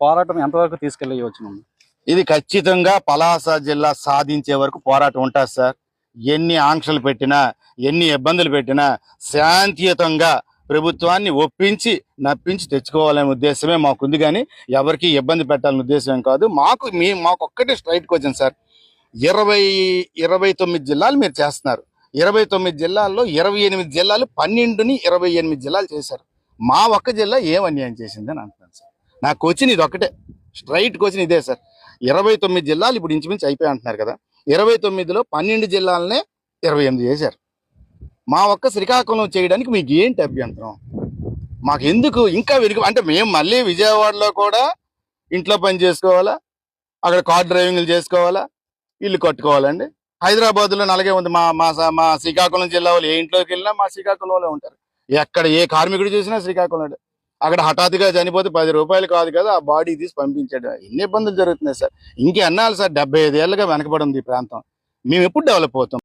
పోరాటం ఎంతవరకు తీసుకెళ్ళవచ్చు? ఇది ఖచ్చితంగా పలాస జిల్లా సాధించే వరకు పోరాటం ఉంటుంది సార్. ఎన్ని ఆంక్షలు పెట్టినా, ఎన్ని ఇబ్బందులు పెట్టినా శాంతియుతంగా ప్రభుత్వాన్ని ఒప్పించి నప్పించి తెచ్చుకోవాలనే ఉద్దేశమే మాకుంది, కానీ ఎవరికి ఇబ్బంది పెట్టాలనే ఉద్దేశం కాదు. మాకు ఒక్కటే స్ట్రైట్ క్వశ్చన్ సార్. 29 జిల్లాలు మీరు చేస్తున్నారు. 29 జిల్లాల్లో 28 జిల్లాలు 12ని 28 జిల్లాలు చేశారు. మా ఒక్క జిల్లా ఏం అన్యాయం చేసిందని అంటున్నాను సార్. నా క్వశ్చన్ ఇది ఒకటే, స్ట్రైట్ క్వశ్చన్ ఇదే సార్. 29 జిల్లాలు ఇప్పుడు ఇంచుమించు అయిపోయి అంటున్నారు కదా. 29లో 12 జిల్లాలనే 28 చేశారు. మా ఒక్క శ్రీకాకుళం చేయడానికి మీకు ఏంటి అభ్యంతరం? మాకు ఎందుకు ఇంకా అంటే మేము మళ్ళీ విజయవాడలో కూడా ఇంట్లో పని చేసుకోవాలా, అక్కడ కార్ డ్రైవింగ్లు చేసుకోవాలా, ఇల్లు కట్టుకోవాలండి. హైదరాబాద్లో అలాగే ఉంది. మా శ్రీకాకుళం జిల్లా వాళ్ళు ఏ ఇంట్లోకి వెళ్ళినా మా శ్రీకాకుళంలో ఉంటారు. ఎక్కడ ఏ కార్మికుడు చూసినా శ్రీకాకుళం. అక్కడ హఠాత్తుగా చనిపోతే 10 రూపాయలు కాదు కదా ఆ బాడీ తీసి పంపించాడు. ఎన్ని ఇబ్బందులు జరుగుతున్నాయి సార్. ఇంకే అన్నాలి సార్. 75 ఏళ్ళుగా వెనకబడి ఉంది ఈ ప్రాంతం. మేము ఎప్పుడు డెవలప్ అవుతాం?